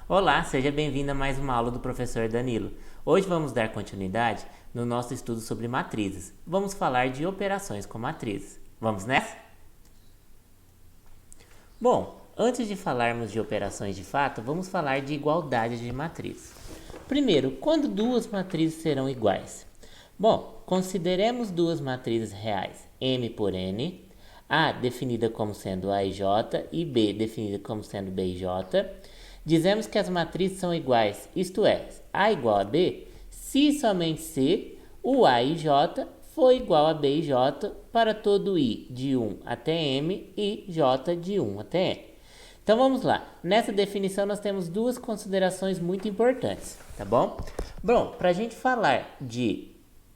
Olá, seja bem-vindo a mais uma aula do professor Danilo. Hoje vamos dar continuidade no nosso estudo sobre matrizes. Vamos falar de operações com matrizes. Vamos nessa? Bom, antes de falarmos de operações de fato, vamos falar de igualdade de matrizes. Primeiro, quando duas matrizes serão iguais? Bom, consideremos duas matrizes reais, M por N, A definida como sendo A e J e B definida como sendo B e J. Dizemos que as matrizes são iguais, isto é, A igual a B, se e somente se o A e J for igual a B e J para todo I de 1 até M e J de 1 até M. Então vamos lá, nessa definição nós temos duas considerações muito importantes, tá bom? Bom, para a gente falar de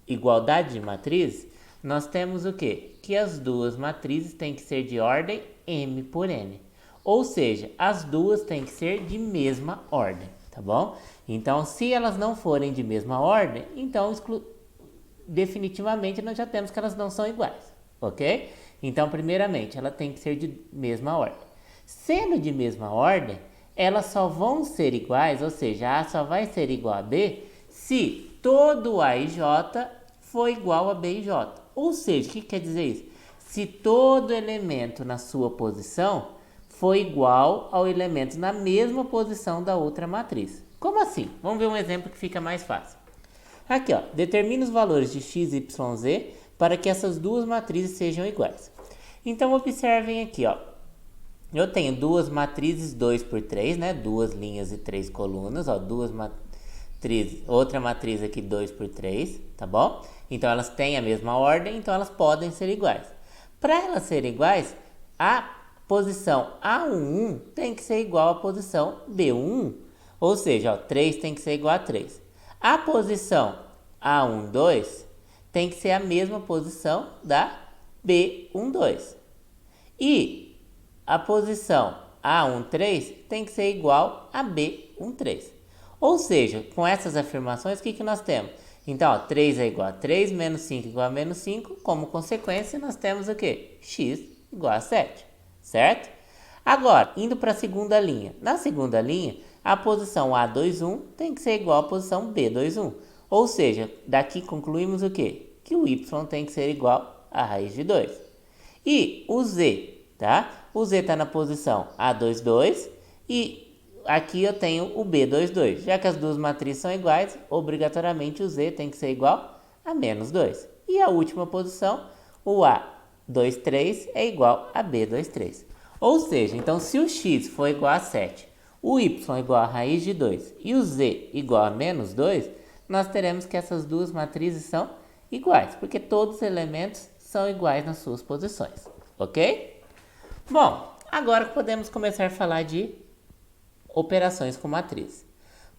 igualdade de matrizes, nós temos o quê? Que as duas matrizes têm que ser de ordem M por N. Ou seja, as duas têm que ser de mesma ordem, tá bom? Então, se elas não forem de mesma ordem, então definitivamente nós já temos que elas não são iguais, ok? Então, primeiramente, ela tem que ser de mesma ordem. Sendo de mesma ordem, elas só vão ser iguais, ou seja, A só vai ser igual a B se todo A e J for igual a B e J. Ou seja, o que quer dizer isso? Se todo elemento na sua posição for igual ao elemento na mesma posição da outra matriz. Como assim? Vamos ver um exemplo que fica mais fácil. Aqui, ó, determina os valores de x, y, z para que essas duas matrizes sejam iguais. Então, observem aqui, ó. Eu tenho duas matrizes 2 por 3, né? Duas linhas e 3 colunas, ó, duas matrizes, outra matriz aqui 2 por 3, tá bom? Então, elas têm a mesma ordem, então elas podem ser iguais. Para elas serem iguais, a posição A11 tem que ser igual à posição B11, ou seja, ó, 3 tem que ser igual a 3. A posição A12 tem que ser a mesma posição da B12. E a posição A13 tem que ser igual a B13. Ou seja, com essas afirmações, o que nós temos? Então, ó, 3 é igual a 3, menos 5 igual a menos 5. Como consequência, nós temos o quê? X igual a 7. Certo? Agora, indo para a segunda linha. Na segunda linha, a posição A21 tem que ser igual à posição B21. Ou seja, daqui concluímos o quê? Que o Y tem que ser igual a raiz de 2. E o Z, tá? O Z está na posição A22 e aqui eu tenho o B22. Já que as duas matrizes são iguais, obrigatoriamente o Z tem que ser igual a menos 2. E a última posição, o A23 é igual a B23. Ou seja, então se o x for igual a 7, o y igual a raiz de 2 e o z igual a menos 2, nós teremos que essas duas matrizes são iguais, porque todos os elementos são iguais nas suas posições, ok? Bom, agora podemos começar a falar de operações com matrizes.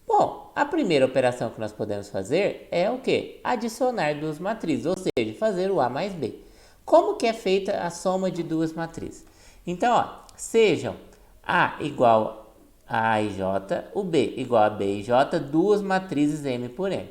Bom, a primeira operação que nós podemos fazer é o quê? Adicionar duas matrizes, ou seja, fazer o A mais B. Como que é feita a soma de duas matrizes? Então, ó, sejam A igual a A e J, o B igual a B e J, duas matrizes M por N.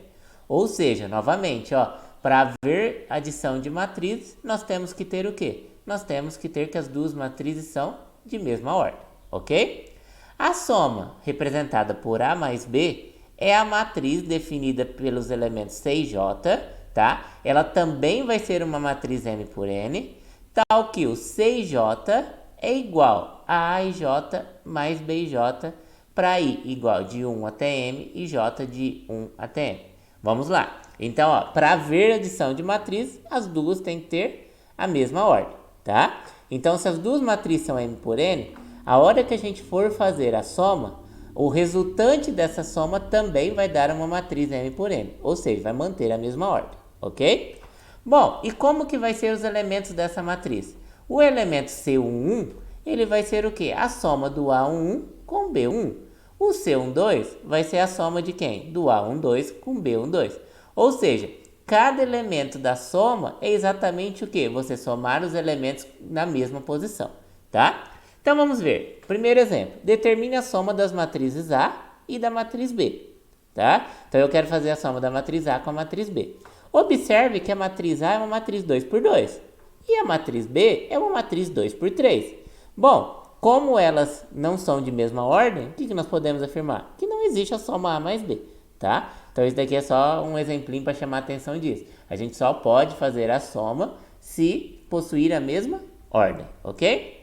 Ou seja, novamente, ó, para haver adição de matrizes, nós temos que ter o quê? Nós temos que ter que as duas matrizes são de mesma ordem, ok? A soma, representada por A mais B, é a matriz definida pelos elementos C e J, tá? Ela também vai ser uma matriz M por N, tal que o C e J é igual a A e J mais B e J para I igual de 1 até M e J de 1 até M. Vamos lá. Então, ó, para haver adição de matriz, as duas têm que ter a mesma ordem, tá? Então, se as duas matrizes são M por N, a hora que a gente for fazer a soma, o resultante dessa soma também vai dar uma matriz M por N, ou seja, vai manter a mesma ordem, ok? Bom, e como que vai ser os elementos dessa matriz? O elemento C11, ele vai ser o quê? A soma do A11 com B11. O C12 vai ser a soma de quem? Do A12 com B12. Ou seja, cada elemento da soma é exatamente o quê? Você somar os elementos na mesma posição, tá? Então vamos ver. Primeiro exemplo, determine a soma das matrizes A e da matriz B, tá? Então eu quero fazer a soma da matriz A com a matriz B. Observe que a matriz A é uma matriz 2 por 2 e a matriz B é uma matriz 2 por 3. Bom, como elas não são de mesma ordem, o que nós podemos afirmar? Que não existe a soma A mais B, tá? Então isso daqui é só um exemplinho para chamar a atenção disso. A gente só pode fazer a soma se possuir a mesma ordem, ok?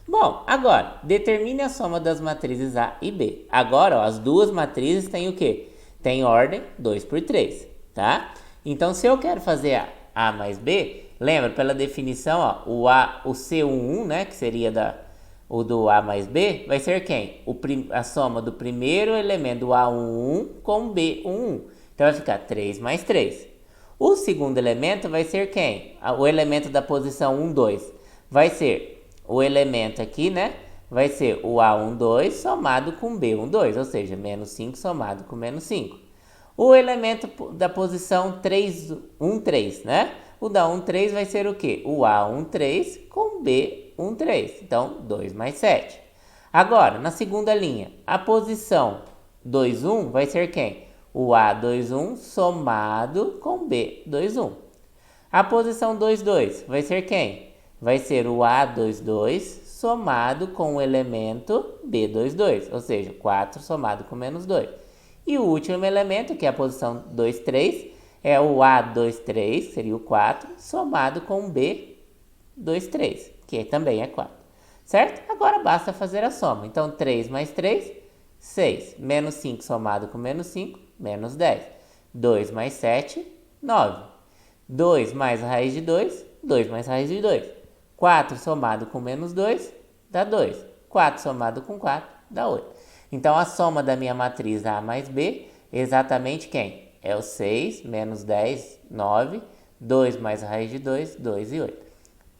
Bom, agora, determine a soma das matrizes A e B. Agora, ó, as duas matrizes têm o quê? Tem ordem 2 por 3, tá? Então, se eu quero fazer A mais B, lembra, pela definição, ó, o C11, né, que seria o do A mais B, vai ser quem? A soma do primeiro elemento do A11 com o B11. Então, vai ficar 3 mais 3. O segundo elemento vai ser quem? O elemento da posição 1, 2. Vai ser o elemento aqui, né? Vai ser o A12 somado com B12, ou seja, menos 5 somado com menos 5. O elemento da posição 3, 1, 3, né? O da 1, 3 vai ser o quê? O A13 com B13. Então, 2 mais 7. Agora, na segunda linha, a posição 2, 1 vai ser quem? O A21 somado com B21. A posição 2, 2 vai ser quem? Vai ser o A22 somado com o elemento B22, ou seja, 4 somado com menos 2. E o último elemento, que é a posição 2, 3, é o A23, seria o 4, somado com o B23, que também é 4. Certo? Agora basta fazer a soma. Então, 3 mais 3, 6. Menos 5 somado com menos 5, menos 10. 2 mais 7, 9. 2 mais a raiz de 2, 2 mais a raiz de 2. 4 somado com menos 2 dá 2. 4 somado com 4 dá 8. Então, a soma da minha matriz A mais B é exatamente quem? É o 6 menos 10, 9. 2 mais a raiz de 2, 2 e 8.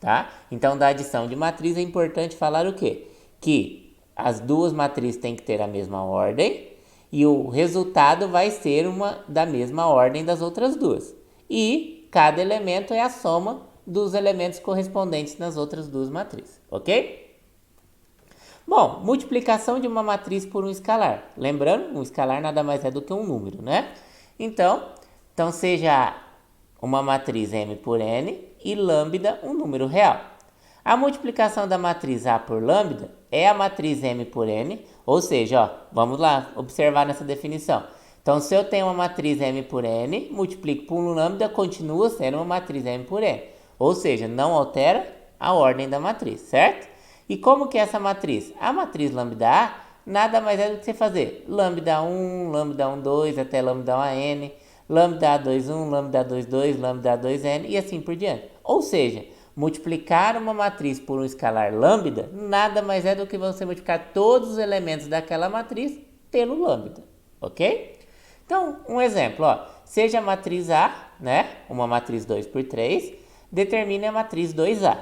Tá? Então, da adição de matriz é importante falar o quê? Que as duas matrizes têm que ter a mesma ordem e o resultado vai ser uma da mesma ordem das outras duas. E cada elemento é a soma dos elementos correspondentes nas outras duas matrizes, ok? Bom, multiplicação de uma matriz por um escalar. Lembrando, um escalar nada mais é do que um número, né? Então seja uma matriz M por N e lambda um número real. A multiplicação da matriz A por lambda é a matriz M por N, ou seja, ó, vamos lá observar nessa definição. Então, se eu tenho uma matriz M por N, multiplico por um lambda, continua sendo uma matriz M por N. Ou seja, não altera a ordem da matriz, certo? E como que é essa matriz? A matriz lambda A nada mais é do que você fazer lambda 1, lambda 1, 2, até lambda 1n, lambda 2, 1, lambda 2, 2, lambda 2n e assim por diante. Ou seja, multiplicar uma matriz por um escalar lambda nada mais é do que você multiplicar todos os elementos daquela matriz pelo lambda, ok? Então, um exemplo, ó, seja a matriz A, né, uma matriz 2 por 3, determine a matriz 2A.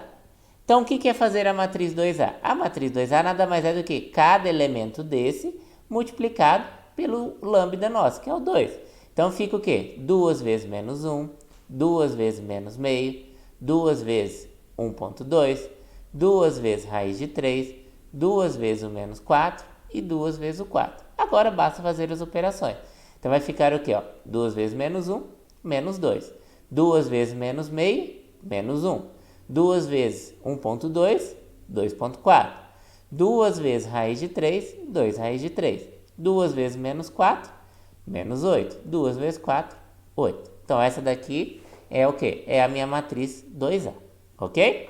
Então, o que é fazer a matriz 2A? A matriz 2A nada mais é do que cada elemento desse multiplicado pelo lambda nosso, que é o 2. Então, fica o quê? 2 vezes menos 1, 2 vezes menos meio, 2 vezes 1,2, 2 vezes raiz de 3, 2 vezes o menos 4 e 2 vezes o 4. Agora, basta fazer as operações. Então, vai ficar o quê? 2 vezes menos 1, menos 2. 2 vezes menos meio, menos 1. 2 vezes 1,2, 2,4. 2 vezes raiz de 3, 2 raiz de 3. 2 vezes menos 4, menos 8. 2 vezes 4, 8. Então, essa daqui é o quê? É a minha matriz 2A, ok?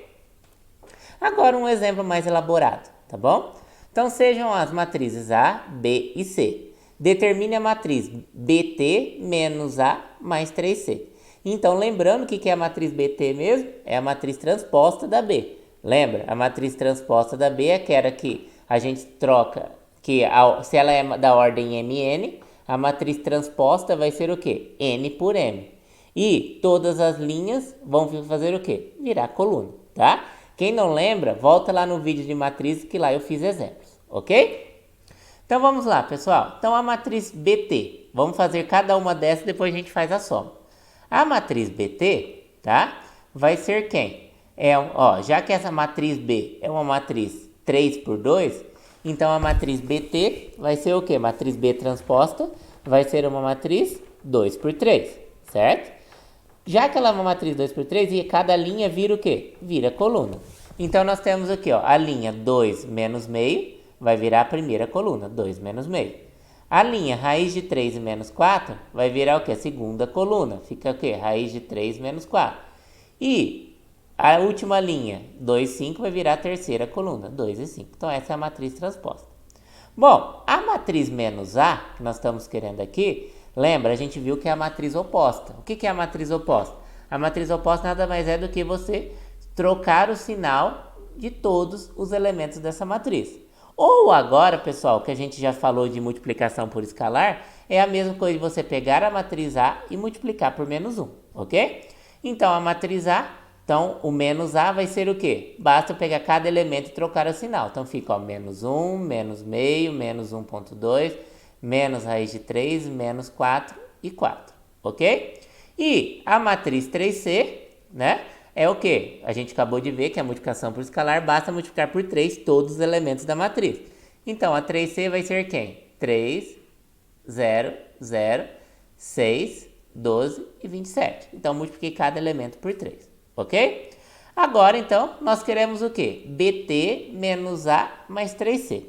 Agora, um exemplo mais elaborado, tá bom? Então, sejam as matrizes A, B e C. Determine a matriz BT menos A mais 3C. Então, lembrando o que é a matriz BT mesmo? É a matriz transposta da B. Lembra? A matriz transposta da B é aquela que a gente troca, que se ela é da ordem MN, a matriz transposta vai ser o quê? N por M. E todas as linhas vão fazer o quê? Virar coluna, tá? Quem não lembra, volta lá no vídeo de matrizes que lá eu fiz exemplos, ok? Então, vamos lá, pessoal. Então, a matriz BT, vamos fazer cada uma dessas, depois a gente faz a soma. A matriz BT, tá? Vai ser quem? Já que essa matriz B é uma matriz 3 por 2, então a matriz BT vai ser o quê? Matriz B transposta vai ser uma matriz 2 por 3, certo? Já que ela é uma matriz 2 por 3, e cada linha vira o quê? Vira coluna. Então, nós temos aqui, ó, a linha 2 menos meio vai virar a primeira coluna, 2 menos meio. A linha raiz de 3 e menos 4 vai virar o quê? A segunda coluna. Fica o quê? Raiz de 3 menos 4. E a última linha, 2, 5, vai virar a terceira coluna, 2 e 5. Então, essa é a matriz transposta. Bom, a matriz menos A, que nós estamos querendo aqui, lembra, a gente viu que é a matriz oposta. O que é a matriz oposta? A matriz oposta nada mais é do que você trocar o sinal de todos os elementos dessa matriz. Ou agora, pessoal, que a gente já falou de multiplicação por escalar, é a mesma coisa de você pegar a matriz A e multiplicar por menos 1, ok? Então, a matriz A, então o menos A vai ser o quê? Basta pegar cada elemento e trocar o sinal. Então, fica ó, menos 1, menos meio, menos 1,2, menos raiz de 3, menos 4 e 4, ok? E a matriz 3C, né? É o que? A gente acabou de ver que a multiplicação por escalar basta multiplicar por 3 todos os elementos da matriz. Então, a 3C vai ser quem? 3, 0, 0, 6, 12 e 27. Então, multipliquei cada elemento por 3, ok? Agora, então, nós queremos o quê? BT menos A mais 3C.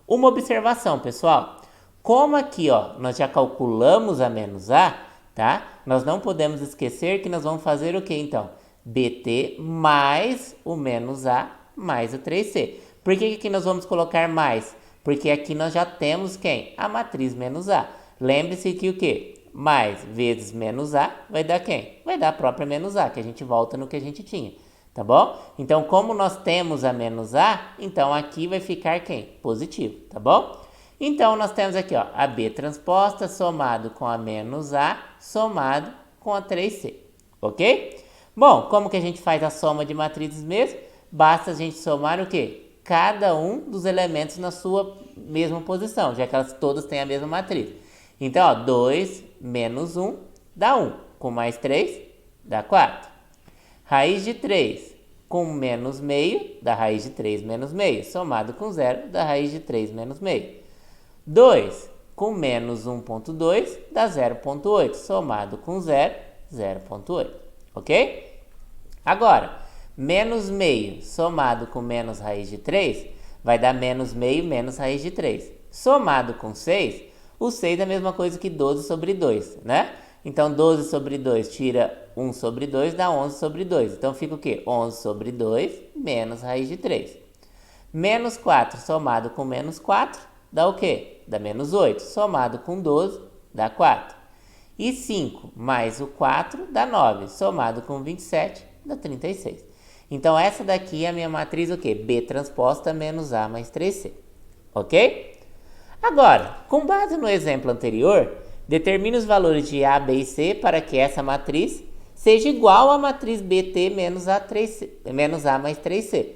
Uma observação, pessoal. Como aqui, ó, nós já calculamos a menos A, tá? Nós não podemos esquecer que nós vamos fazer o quê, então? BT mais o menos A mais o 3C. Por que aqui nós vamos colocar mais? Porque aqui nós já temos quem? A matriz menos A. Lembre-se que o quê? Mais vezes menos A vai dar quem? Vai dar a própria menos A, que a gente volta no que a gente tinha, tá bom? Então, como nós temos a menos A, então aqui vai ficar quem? Positivo, tá bom? Então, nós temos aqui, ó, a B transposta somado com a menos A somado com a 3C, ok? Bom, como que a gente faz a soma de matrizes mesmo? Basta a gente somar o quê? Cada um dos elementos na sua mesma posição, já que elas todas têm a mesma matriz. Então, ó, 2 menos 1 dá 1, com mais 3 dá 4. Raiz de 3 com menos meio dá raiz de 3 menos meio, somado com 0 dá raiz de 3 menos meio. 2 com menos 1,2 dá 0,8, somado com 0, 0,8. Ok? Agora, menos meio somado com menos raiz de 3 vai dar menos meio menos raiz de 3. Somado com 6, o 6 é a mesma coisa que 12 sobre 2, né? Então, 12 sobre 2 tira 1 sobre 2, dá 11 sobre 2. Então, fica o quê? 11 sobre 2 menos raiz de 3. Menos 4 somado com menos 4 dá o quê? Dá menos 8. Somado com 12 dá 4. E 5 mais o 4 dá 9. Somado com 27 dá 36. Então, essa daqui é a minha matriz o quê? B transposta menos A mais 3C. Ok? Agora, com base no exemplo anterior, determine os valores de A, B e C para que essa matriz seja igual à matriz BT menos A mais 3C.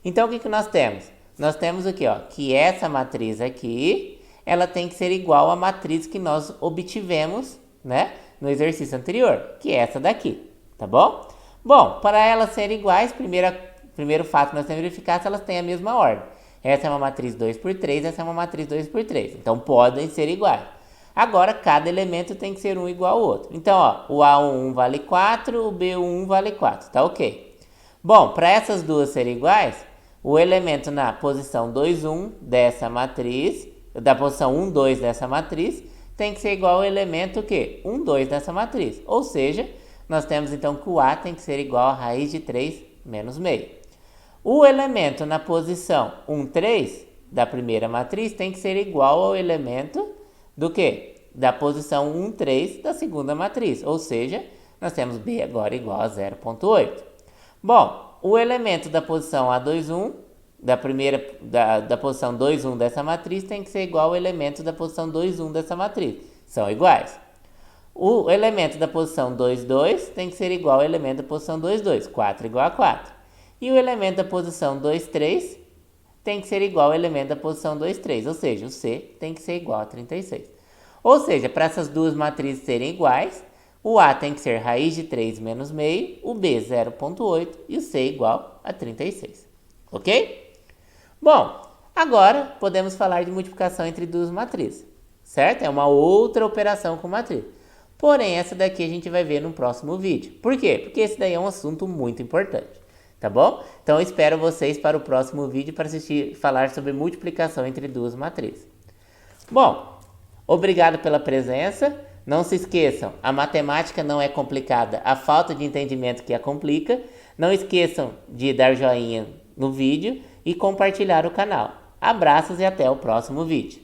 Então, o que nós temos? Nós temos aqui, ó, que essa matriz aqui, ela tem que ser igual à matriz que nós obtivemos, né, no exercício anterior, que é essa daqui, tá bom? Bom, para elas serem iguais, primeiro fato que nós temos que verificar se elas têm a mesma ordem. Essa é uma matriz 2 por 3, essa é uma matriz 2 por 3. Então, podem ser iguais. Agora, cada elemento tem que ser um igual ao outro. Então, ó, o A11 vale 4, o B11 vale 4, tá ok? Bom, para essas duas serem iguais, o elemento na posição 2, 1 dessa matriz, da posição 1, 2 dessa matriz, tem que ser igual ao elemento o quê? 1, 2 dessa matriz. Ou seja, nós temos então que o A tem que ser igual a raiz de 3 menos meio. O elemento na posição 1, 3 da primeira matriz tem que ser igual ao elemento do quê? Da posição 1, 3 da segunda matriz. Ou seja, nós temos B agora igual a 0,8. Bom, o elemento da posição A2, 1 da posição 2, 1 dessa matriz tem que ser igual ao elemento da posição 2, 1 dessa matriz. São iguais. O elemento da posição 2, 2 tem que ser igual ao elemento da posição 2, 2. 4 igual a 4. E o elemento da posição 2, 3 tem que ser igual ao elemento da posição 2, 3. Ou seja, o C tem que ser igual a 36. Ou seja, para essas duas matrizes serem iguais, o A tem que ser raiz de 3 menos meio, o B 0,8 e o C igual a 36. Ok? Bom, agora podemos falar de multiplicação entre duas matrizes, certo? É uma outra operação com matriz. Porém, essa daqui a gente vai ver no próximo vídeo. Por quê? Porque esse daí é um assunto muito importante. tá bom? Então eu espero vocês para o próximo vídeo para falar sobre multiplicação entre duas matrizes. Bom, obrigado pela presença. Não se esqueçam, a matemática não é complicada, a falta de entendimento que a complica. Não esqueçam de dar joinha no vídeo e compartilhar o canal. Abraços e até o próximo vídeo.